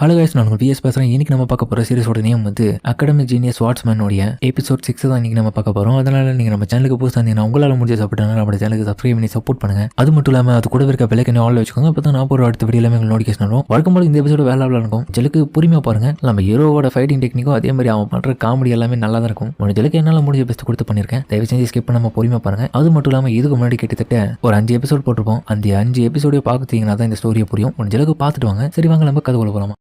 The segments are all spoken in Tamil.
ஹலோ கைஸ், நான் விஎஸ் பேசுகிறேன். இன்னைக்கு நம்ம பார்க்க போகிற சீரிஸோட நேம் வந்து அகாடமிக் ஜீனியஸ் வாட்ஸ்மேனோடைய எபிசோட் 6 தான் இன்னைக்கு நம்ம பார்க்க போகிறோம். அதனால நீங்கள் நம்ம சேனலுக்கு புதுசாக இருந்தீங்கன்னா உங்களால் முடிஞ்ச சாப்பிட்டாங்க நம்ம சேனலுக்கு சப்ஸ்கிரைப் பண்ணி சப்போர்ட் பண்ணுங்க. அது மட்டும் இல்லாமல் அது கூட இருக்க பெல்லைக்கனே ஆல் வச்சுக்கோங்க. அப்போ தான் நான் போகிற அடுத்த வீடியோ எல்லாமே உங்களுக்கு நோட்டிஃபிகேஷன் வரும். வழக்கம்போது இந்த எபிசோட வேலை இருக்கும். ஜெலுக்கு பொறுமையாக பாருங்க. நம்ம ஹீரோவோட ஃபைட்டிங் டெக்னிக்கும் அதே மாதிரி அவன் பண்ணுற காமெடி எல்லாமே நல்லா தான் இருக்கும். ஒரு ஜெலுக்கு என்னால் முடிஞ்ச பெஸ்ட் கொடுத்து பண்ணியிருக்கேன். தயவு செஞ்சு ஸ்கிப் பண்ணாம பொறுமையாக பாருங்க. அது மட்டும் இல்லாமல் இதுக்கு முன்னாடி கிட்டத்தட்ட ஒரு 5 எபிசோட் போட்டிருப்போம். அந்த 5 எபிசோட பார்த்தீங்கன்னா தான் இந்த ஸ்டோரியை புரியும். ஒரு ஜெலுக்கு பார்த்துட்டு வாங்க. சரி வாங்க நம்ம கதை கொள்ள போகலாமா.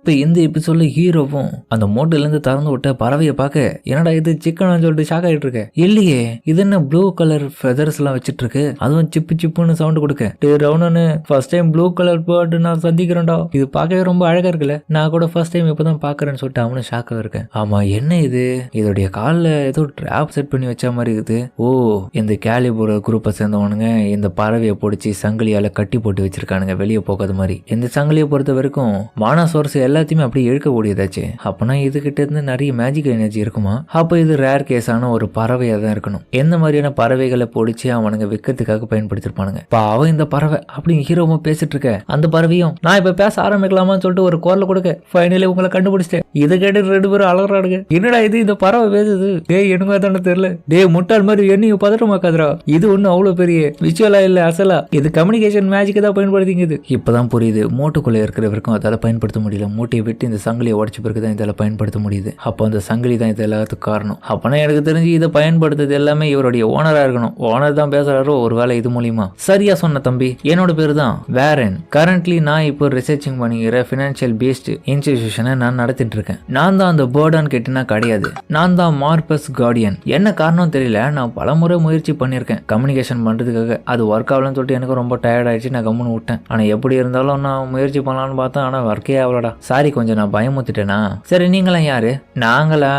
இப்போ இந்த எபிசோட்ல ஹீரோவும் அந்த மோட்டிலேருந்து திறந்து விட்ட பறவையை பார்க்க என்னடா இது சிக்கன் சொல்லிட்டு ஷாக் ஆகிட்டு இருக்க. இல்லையே, இது என்ன ப்ளூ கலர் ஃபெதர்ஸ் எல்லாம் வச்சிட்டு இருக்கு, அதுவும் சிப்பு சிப்புன்னு சவுண்ட் கொடுக்க. ரவுனு first time blue colour bird நான் சந்திக்கிறேன்டா, இது பார்க்கவே ரொம்ப அழகா இருக்குல்ல, நான் கூட ஃபர்ஸ்ட் டைம் இப்பதான் பாக்குறேன்னு சொல்லிட்டு அவனும் ஷாக்காக இருக்கேன். ஆமா, என்ன இது, இதோடைய காலில் ஏதோ ட்ராப் செட் பண்ணி வச்ச மாதிரி இருக்குது. ஓ, இந்த கேலிபோர குரூப்பை சேர்ந்தவனுங்க இந்த பறவையை பிடிச்சி சங்கிலியால கட்டி போட்டு வச்சிருக்கானுங்க வெளியே போகாத மாதிரி. இந்த சங்கிலியை பொறுத்த வரைக்கும் மானாசோர்ஸ் எல்லாத்தையுமே அப்படியே இழுக்கக்கூடியதாச்சு. அப்பனா இதுகிட்ட இருந்து நிறைய மேஜிக் எனர்ஜி இருக்குமா? அப்ப இது ரேர் கேஸான ஒரு பறவையா தான் இருக்கணும். எந்த மாதிரியான பறவைகளை பொடிச்சு அவனுங்க விற்கிறதுக்காக பயன்படுத்திருப்பானுங்க. அவன் இந்த பறவை அப்படின்னு ஹீரோவும் பேசிட்டு இருக்க, அந்த பறவையும் நான் இப்ப பேச ஆரம்பிக்கலாமான்னு சொல்லிட்டு ஒரு குரல் கொடுக்க, ஃபைனலி உங்களை கண்டுபிடிச்சிட்டேன். இதை கேட்டு 2 பேரும் அலறாடுங்க. என்னடா இது, இந்த பறவை பேசுது? எனக்கு தானே தெரியல. முட்டாள் மாதிரி என்னையும் பதட்டமாக்காதரா, இது ஒன்னும் அவ்வளவு பெரிய விஷுவலா இல்ல, அசலா இது கம்யூனிகேஷன் மேஜிக் தான் பயன்படுத்திங்குது. இப்பதான் புரியுது, மோட்டுக்குள்ள இருக்கிறவருக்கும் அதால பயன்படுத்த முடியல. மூட்டையை விட்டு இந்த சங்கிலியை உடச்சு பிறகு தான் இதில் பயன்படுத்த முடியுது. அப்போ அந்த சங்கிலி தான் இது எல்லாத்துக்கும் காரணம். அப்பனா எனக்கு தெரிஞ்சு இதை பயன்படுத்துறது எல்லாமே இவருடைய ஓனரா இருக்கணும். ஓனர் தான் பேசுறாரோ ஒரு வேலை இது மூலியமா. சரியா சொன்ன தம்பி, என்னோட பேரு தான் வேரன். கரண்ட்லி நான் இப்போ ரிசர்ச்சிங் பண்ணிக்கிற ஃபினான்ஷியல் பேஸ்ட் இன்ஸ்டிடியூஷனை நான் நடத்திட்டு இருக்கேன். நான் தான் அந்த பேர்டான்னு கேட்டினா கிடையாது, நான் தான் மார்பஸ் கார்டியன். என்ன காரணம் தெரியல, நான் பலமுறை முயற்சி பண்ணியிருக்கேன் கம்யூனிகேஷன் பண்றதுக்காக. அது ஒர்க் ஆகலன்னு சொல்லிட்டு எனக்கு ரொம்ப டயர்ட் ஆயிடுச்சு. நான் கம்முன்னு விட்டேன். ஆனா எப்படி இருந்தாலும் நான் முயற்சி பண்ணலான்னு பார்த்தேன், ஆனா ஒர்க்கே ஆகலடா. சாரி, கொஞ்சம் நான் பயமுத்துட்டேனா. சரி, நீங்களாம் யாரு? நாங்களா,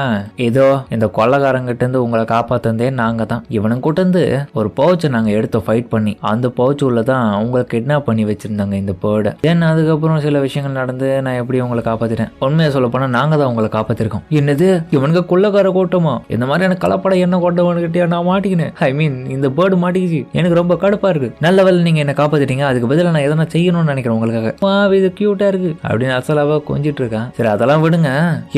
ஏதோ இந்த கொள்ளக்காரங்கிட்ட இருந்து உங்களை காப்பாத்தந்தே நாங்க தான். இவனும் கூட்ட இருந்து ஒரு பவுச்சை நாங்க எடுத்தோம் ஃபைட் பண்ணி. அந்த பவுச் உள்ளதான் உங்களை கிட்னாப் பண்ணி வச்சிருந்தாங்க இந்த பேர்டை. ஏன்னா அதுக்கப்புறம் சில விஷயங்கள் நடந்து நான் எப்படி உங்களை காப்பாத்திட்டேன். உண்மையை சொல்ல போனா நாங்க தான் உங்களை காப்பாத்திருக்கோம். என்னது, இவனுக்கு கொள்ளக்கார கூட்டமா? இந்த மாதிரியான கலப்படம் என்ன கொண்டவனுக்கிட்டே நான் மாட்டிக்கினேன். ஐ மீன் இந்த பேர்டு மாட்டிக்கிச்சு. எனக்கு ரொம்ப கடுப்பா இருக்கு. நல்ல வேலை நீங்க என்ன காப்பாத்திட்டீங்க. அதுக்கு பதிலாக நான் எதனா செய்யணும்னு நினைக்கிறேன் உங்களுக்காக. இது கியூட்டா இருக்கு அப்படின்னு அசலாவா கொஞ்சிட்டு இருக்கான். சரி, அதெல்லாம் விடுங்க.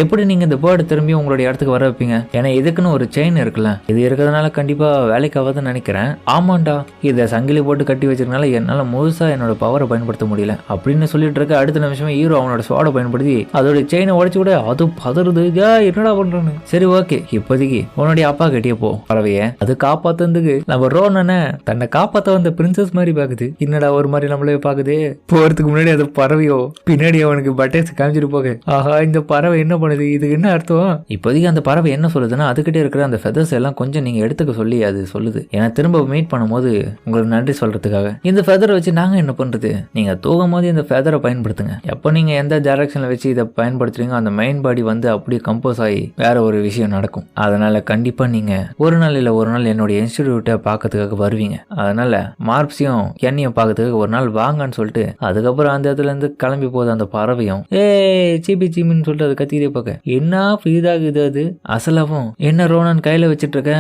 எப்படி நீங்க இந்த பேர்டு திரும்பி உங்களுடைய இடத்துக்கு வர வைப்பீங்க? ஏன்னா இதுக்குன்னு ஒரு செயின் இருக்குல்ல, இது இருக்கிறதுனால கண்டிப்பா வேலைக்கு ஆகாதுன்னு நினைக்கிறேன். ஆமாண்டா, இதை சங்கிலி போட்டு கட்டி வச்சிருக்கனால என்னால முழுசா என்னோட பவரை பயன்படுத்த முடியல அப்படின்னு சொல்லிட்டு இருக்க. அடுத்த நிமிஷமே ஹீரோ அவனோட ஸ்வாடை பயன்படுத்தி அதோட செயினை உடைச்சு விட அது பதறுது. என்னடா பண்றானு. சரி ஓகே, இப்போதைக்கு உன்னுடைய அப்பா கிட்டே போ. பறவைய அது காப்பாத்துறதுக்கு நம்ம ரோனனை தன்னை காப்பாத்த வந்த பிரின்சஸ் மாதிரி பாக்குது. என்னடா ஒரு மாதிரி நம்மளே பாக்குது. போறதுக்கு முன்னாடி அது பறவையோ பின்னாடி அவனுக்கு பட்டர்ஸ் காமிச்சிட்டு போக. ஆஹா, இந்த பறவை என்ன பண்ணுது, இதுக்கு என்ன அர்த்தம்? இப்போதைக்கு அந்த பறவை என்ன சொல்லுதுன்னா, அதுகிட்ட இருக்கிற அந்த ஃபெதர்ஸ் எல்லாம் கொஞ்சம் நீங்க எடுத்துக்க சொல்லி அது சொல்லுது. ஏன்னா திரும்ப மீட் பண்ணும்போது உங்களுக்கு நன்றி சொல்றதுக்காக. இந்த ஃபெதரை வச்சு நாங்க என்ன பண்றது? நீங்க தூங்கும் போது இந்த ஃபெதரை பயன்படுத்துங்க. எப்போ நீங்க எந்த டைரக்ஷன்ல வச்சு இதை பயன்படுத்துறீங்க அந்த மெயின் பாடி வந்து அப்படியே கம்போஸ் ஆகி வேற ஒரு விஷயம் நடக்கும். அதனால கண்டிப்பா நீங்க ஒரு நாள் இல்ல ஒரு நாள் என்னுடைய இன்ஸ்டிடியூட்டை பார்க்கறதுக்காக வருவீங்க. அதனால மார்ப்ஸையும் என்னையும் பார்க்கறதுக்காக ஒரு நாள் வாங்கன்னு சொல்லிட்டு அதுக்கப்புறம் அந்த இடத்துல இருந்து கிளம்பி போகுது அந்த பறவையும். சீபி சீமின்னு சொல்லிட்டு அது கத்திக்கிட்டே பார்க்க, என்ன ஃப்ரீதாகுது அது. அசலாவும் என்ன ரோனன் கையில வச்சிட்டு இருக்க,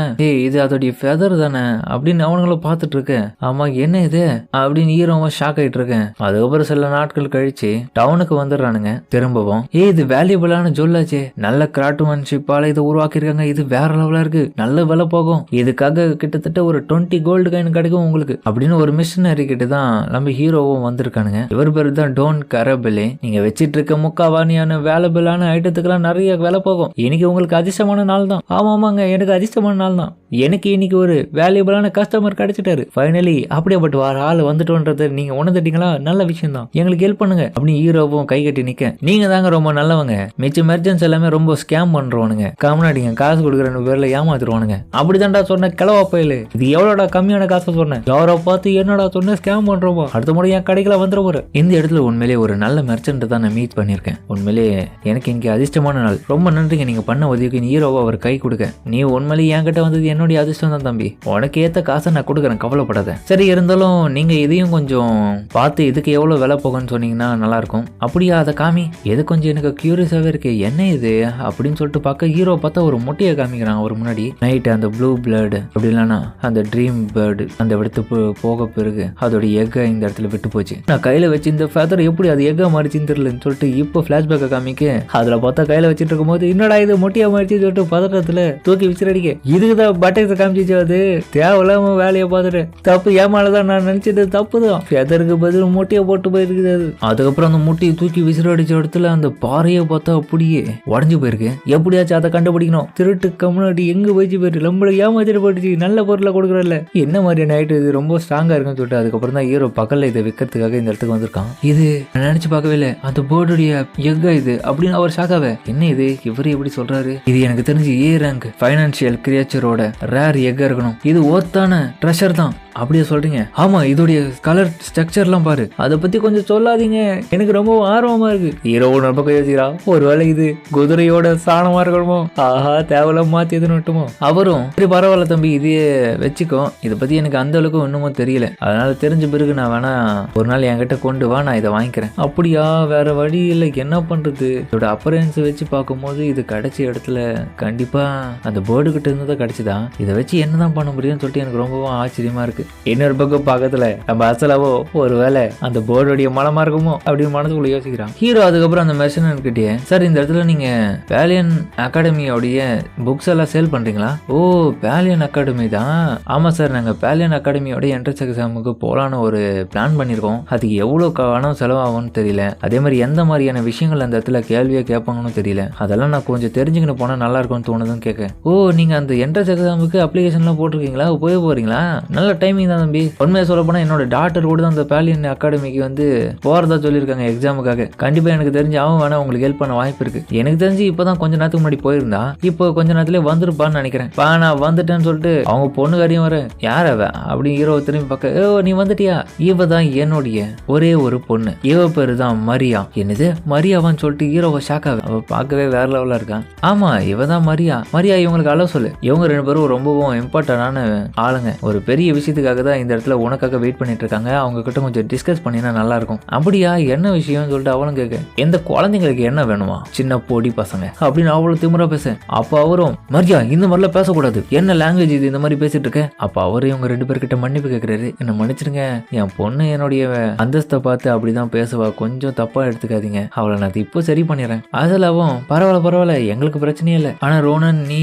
இது அதோடைய ஃபெதர் தானே அப்படின்னு அவனுங்களும் பார்த்துட்டு இருக்க. ஆமா, என்ன இது அப்படின்னு ஹீரோவும் ஷாக் ஆயிட்டு இருக்கேன். அதுக்கப்புறம் சில நாட்கள் கழிச்சு டவுனுக்கு வந்துடுறானுங்க திரும்பவும். இது வேல்யூபிளான ஜுவல்லாச்சே, நல்ல கிராஃப்ட்மேன்ஷிப்பால இதை உருவாக்கிருக்காங்க, இது வேற லெவலா இருக்கு, நல்ல விலை போகும், இதுக்காக கிட்டத்தட்ட ஒரு 20 கோல்டு காயின் கிடைக்கும் உங்களுக்கு அப்படின்னு ஒரு மிஷினரி கிட்ட தான் நம்ம ஹீரோவும் வந்திருக்கானுங்க. இவர் பேரு தான் டோன் கரபெலே. நீங்க வச்சிட்டு இருக்க முக்காவானியான வேலபிளான ஐட்டத்துக்கெல்லாம் நிறைய வேலை போகும். இன்னைக்கு உங்களுக்கு அதிர்ஷ்டமான நாள் தான். ஆமாங்க, எனக்கு அதிர்ஷ்டமான நாள் தான். எனக்கு இன்னைக்கு ஒரு வேல்யூபிளான கஸ்டமர் கிடைச்சிட்டாரு ஃபைனலி. அப்படியேப்பட்டு வர ஆள் வந்துட்டோன்றது நீங்க உணர்ந்துட்டீங்களா? நல்ல விஷயம் தான், எங்களுக்கு ஹெல்ப் பண்ணுங்க அப்படின்னு ஹீரோவும் கை கட்டி நிக்க. நீங்க தாங்க ரொம்ப நல்லவங்க, மிச்ச மெர்ஜன்ஸ் எல்லாமே ரொம்ப ஸ்கேம் பண்றவனுங்க, கம்னாடிங்க காசு கொடுக்குற பேர்ல ஏமாத்துருவானுங்க. அப்படிதான்டா சொன்ன கிளவா பயிலு. இது எவ்வளோடா கம்மியான காசை சொன்னேன், யாரோ பார்த்து என்னடா சொன்ன ஸ்கேம் பண்றோமோ, அடுத்த முறை என் கடைக்கெல்லாம் வந்துட போற. இந்த இடத்துல உண்மையிலேயே ஒரு நல்ல மெர்ச்சன்ட் தான் நான் மீட் பண்ணியிருக்கேன். உண்மையிலேயே எனக்கு இன்னைக்கு அதிர்ஷ்டமான நாள். ரொம்ப நன்றிங்க நீங்க பண்ண உதவிக்கு ஹீரோவை அவர் கை கொடுக்க. நீ உண்மையிலேயே என்கிட்ட வந்தது என்னுடைய அதிர்ஷ்டம் தான் தம்பி. உனக்கு ஏத்த காசை நான் கொடுக்குறேன், கவலைப்படாத. சரி, இருந்தாலும் நீங்க இதையும் கொஞ்சம் பார்த்து இதுக்கு எவ்வளவு விலை போகுன்னு சொன்னீங்கன்னா நல்லா இருக்கும். அப்படியா, அதை காமி. எது கொஞ்சம் எனக்கு கியூரியஸாவே இருக்கு, என்ன இது அப்படின்னு சொல்லிட்டு பார்க்க ஹீரோ பார்த்தா ஒரு முட்டையை காமிக்கிறான் அவர் முன்னாடி. நைட் அந்த ப்ளூ பிளட் அப்படி இல்லைன்னா அந்த ட்ரீம் பேர்டு அந்த இடத்துக்கு போக பிறகு அதோட எக்கை இந்த இடத்துல விட்டு போச்சு. நான் கையில வச்சு இந்த ஃபெதர் எப்படி அது எக்கா மாறிச்சுன்னு தெரியலன்னு சொல்லிட்டு இப்போ பிளாஷ்பேக்கை காமிக்க அதுல பார்த்தா கையில வச்சுட்டு இருக்கும் போது என்னடா இது மொட்டியா மாறிச்சு சொல்லிட்டு பதட்டத்துல தூக்கி விசிறடிக்க இதுக்குதான் பட்டத்தை காமிச்சிச்சு. அது தேவையில்லாம வேலையை பார்த்துட்டு தப்பு ஏமாலதான் நான் நினைச்சது தப்பு தான். ஃபெதருக்கு பதில் முட்டையை போட்டு போயிருக்குது. அது அதுக்கப்புறம் அந்த முட்டையை தூக்கி விசிறடிச்ச இடத்துல அந்த பாறையை பார்த்தா அப்படியே உடஞ்சு போயிருக்கு. எப்படியாச்சும் அதை கண்டுபிடிக்கணும். திருட்டு கம்யூனிட்டி எங்க போயிச்சு போயிட்டு நம்மளுக்கு ஏமாச்சிட்டு போயிடுச்சு. நல்ல பொருளை கொடுக்குறல என்ன மாதிரியான நைட்டு இது ரொம்ப ஸ்ட்ராங்கா இருக்குன்னு சொல்லிட்டு அதுக்கப்புறம் தான் ஹீரோ பக்கல்ல இதை விற்கிறதுக்காக இந்த இடத்துக்கு வந்திருக்கான். இது நினைச்சு பார்க்கவே இல்லை, அந்த பேர்டுடைய எக்கா இது அப்படின்னு அவர் ஷாக்காவே. என்ன இது இவரு எப்படி சொல்றாரு? இது எனக்கு தெரிஞ்சு ஏ ரேங்க் ஃபைனான்சியல் கிரியேச்சரோட ரேர் எக்கா இருக்கணும். இது ஒர்த்தான ட்ரெஷர் தான். அப்படியே சொல்றீங்க? ஆமா, இதோடைய கலர் ஸ்ட்ரக்சர்லாம் பாரு, அதை பத்தி கொஞ்சம் சொல்லாதீங்க, எனக்கு ரொம்ப ஆர்வமா இருக்கு. ஹீரோ ஒரு பக்கம் யோசிக்கிறான், ஒருவேளை இது குதிரையோட சாணமா இருக்கணுமோ, ஆஹா தேவலாம் மாத்தி எதுன்னு விட்டுமோ. அவரும் சரி பரவாயில்ல தம்பி, இதையே வச்சுக்கோ, இதை பத்தி எனக்கு அந்த அளவுக்கு இன்னமும் தெரியல, அதனால தெரிஞ்ச பிறகு நான் வேணா ஒரு நாள் என்கிட்ட கொண்டு வா, நான் இதை வாங்கிக்கிறேன். அப்படியா, வேற வழி இல்லை, என்ன பண்றது? இதோட அப்பரன்ஸ் வச்சு பார்க்கும்போது இது கிடைச்ச இடத்துல கண்டிப்பா அந்த பேர்டு கிட்ட இருந்து தான் கிடைச்சுதான். இதை வச்சு என்னதான் பண்ண முடியும்னு சொல்லிட்டு எனக்கு ரொம்பவும் ஆச்சரியமா இருக்கு. இன்னொரு பக்கம் பக்கத்துல நம்ம அசலாவோ ஒருவேளை அந்த போர்டுடைய மனமா இருக்குமோ அப்படின்னு மனசுக்குள்ள யோசிக்கிறான் ஹீரோ. அதுக்கப்புறம் அந்த மெர்சனன் கிட்டே, சார் இந்த இடத்துல நீங்க பேலியன் அகாடமியோடைய புக்ஸ் எல்லாம் சேல் பண்றீங்களா? ஓ, பேலியன் அகாடமி தான். ஆமா சார், நாங்க பேலியன் அகாடமியோட என்ட்ரன்ஸ் எக்ஸாமுக்கு போலான்னு ஒரு பிளான் பண்ணிருக்கோம். அதுக்கு எவ்வளவு பணம் செலவாகும்னு தெரியல, அதே மாதிரி எந்த மாதிரியான விஷயங்கள் அந்த இடத்துல கேள்வியா கேட்பாங்கன்னு தெரியல, அதெல்லாம் நான் கொஞ்சம் தெரிஞ்சுக்கிட்டு போனா நல்லா இருக்கும்னு தோணுதுன்னு கேட்க. ஓ, நீங்க அந்த என்ட்ரன்ஸ் எக்ஸாமுக்கு அப்ளிகேஷன்லாம் போட்டிருக்கீங்களா? போய் போறீங்களா? நல்ல டைமிங் தான் தம்பி. உண்மையை சொல்ல போனா என்னோட டாக்டர் கூட அந்த பேலியன் அகாடமிக்கு வந்து போறதா சொல்லியிருக்காங்க எக்ஸாமுக்காக. கண்டிப்பா எனக்கு தெரிஞ்சு அவன் வேணா உங்களுக்கு ஹெல்ப் பண்ண வாய்ப்பு இருக்கு. எனக்கு தெரிஞ்சு இப்பதான் கொஞ்ச நேரத்துக்கு முன்னாடி போயிருந்தா, இப்போ கொஞ்ச நேரத்துல வந்துருப்பான்னு நினைக்கிறேன். நான் வந்துட்டேன்னு சொல்லிட்டு அவங்க பொண்ணுக்காரியும் வர, யார அவ அப்படி ஹீரோ திரும்பி பார்க்க, ஓ நீ வந்துட்டியா? இவ தான் என்னுடைய ஒரே ஒரு பொண்ணு, இவ பேரு தான் மரியா. என்னது மரியாவான்னு சொல்லிட்டு ஹீரோவை ஷாக்காக. அவ பார்க்கவே வேற லெவலா இருக்கான். ஆமா, இவ தான் மரியா. மரியா இவங்களுக்கு அளவு சொல்லு. இவங்க ரெண்டு பேரும் ரொம்பவும் இம்பார்ட்டன்டான ஆளுங்க. ஒரு பெரிய விஷயத்துக்காக தான் இந்த இடத்துல உனக்காக வெயிட் பண்ணிட்டு இருக்காங்க. அவங்க கிட்ட கொஞ்சம் டிஸ்கஸ் பண்ணினா நல்லா இருக்கும். அப்படியா, என்ன விஷயம்னு சொல்லிட்டு அவளும் கேட்க, எந்த குழந்தைங்களுக்கு என்ன வேணுமா, சின்ன பொடி பசங்க அப்படின்னு அவளும் திமுறா பேச. அப்ப அவரும், மரியா இந்த மாதிரிலாம் பேசக்கூடாது, என்ன லாங்குவேஜ் இது, இந்த மாதிரி பேசிட்டு இருக்க. அப்ப அவரு இவங்க ரெண்டு பேர்கிட்ட மன்னிப்பு கேட்கிறாரு. என்ன மன்னிச்சிருங்க, என் பொண்ணு என்னுடைய அந்தஸ்தை பார்த்து அப்படிதான் பேசுவா, கொஞ்சம் தப்பா எடுத்துக்காதீங்க, அவளை நான் இப்போ சரி பண்ணிடுறேன். அதெல்லாம் பரவாயில்ல, எங்களுக்கு பிரச்சனையே இல்லை. ஆனா ரோனன் நீ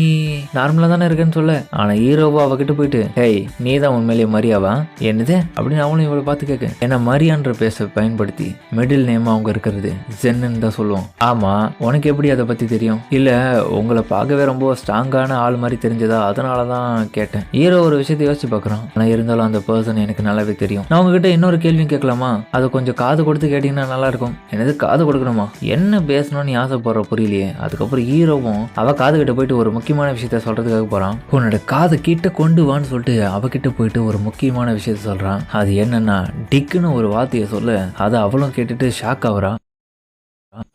நார்மலா தானே இருக்கேன்னு சொல்ல. ஆனா ஹீரோவா அவகிட்ட போயிட்டு, ஹேய் நீ தான் உண்மையிலேயே மரியாவா? என்னது அப்படின்னு அவனும் இவளை பார்த்து கேட்க. ஏன்னா மரியான்ற பேச பயன்படுத்தி மிடில் நேம் அவங்க இருக்கிறது ஜென்னு தான் சொல்லுவோம். ஆமா, உனக்கு எப்படி அதை பத்தி தெரியும்? இல்ல உங்களை பார்க்கவே ரொம்ப ஸ்ட்ராங்கான ஆள் மாதிரி தெரிஞ்சதா, அதனாலதான் கேட்டேன். ஹீரோ ஒரு விஷயத்தை யோசிச்சு பார்க்கறான். ஆனா இருந்தாலும் அந்த பர்சன் எனக்கு நல்லாவே தெரியும். நான் உங்ககிட்ட இன்னொரு கேள்வியும் கேட்கலாமா? அதை கொஞ்சம் காது கொடுத்து கேட்டீங்கன்னா நல்லா இருக்கும். என்னது காது கொடுக்கணுமா? என்ன பேசணும்னு ஆசைப்படுற புரியலையே. அதுக்கப்புறம் ஹீரோவும் அவ காது கிட்ட போயிட்டு ஒரு முக்கியமான விஷயத்த சொல்றதுக்காக போறான். உன்னோட காது கிட்ட கொண்டு வான்னு சொல்லிட்டு அவகிட்ட போயிட்டு ஒரு முக்கியமான விஷயத்த சொல்றான். அது என்னன்னா டிக்குன்னு ஒரு வார்த்தையை சொல்ல, அதை அவளும் கேட்டுட்டு ஷாக் ஆகுறா.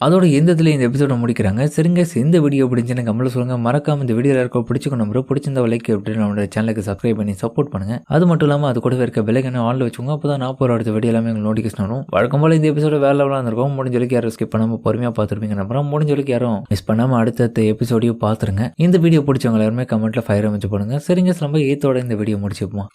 அதோட இந்த எபிசோட முடிக்கிறாங்க. சரிங்க, இந்த வீடியோ பிடிச்சுன்னு கமெண்ட்ல சொல்லுங்க. மறக்காம இந்த வீடியோ யாருக்கோ பிடிச்சிக்கணும், பிடிச்சிருந்த லைக் அப்படின்னு நம்மளோட சேனலுக்கு சப்ஸ்கிரைப் பண்ணி சப்போர்ட் பண்ணுங்க. அது மட்டும் இல்லாமல் அது கூட இருக்க பெல்லைக்கான ஆன்ல வச்சுக்கோங்க. அப்பதான் நான் போகிற அடுத்த வீடியோ எல்லாமே உங்களுக்கு நோட்டிஃபிகேஷன் வரும். வழக்கம் போல இந்த எபிசோட வேற லெவலாக இருந்திருக்கும். முடிஞ்சளவுக்கு யாரும் ஸ்கிப் பண்ணாமல் பொறுமையாக பார்த்துருப்பீங்க நம்புறேன். முடிஞ்சளவுக்கு யாரும் மிஸ் பண்ணாமல் அடுத்த எபிசோடையும் பார்த்துருங்க. இந்த வீடியோ பிடிச்சவங்க எல்லாருமே கமெண்ட்ல ஃபயர் அமைச்சு போடுங்க. சரிங்க, நம்ம 8 இந்த வீடியோ முடிச்சுப்போம்.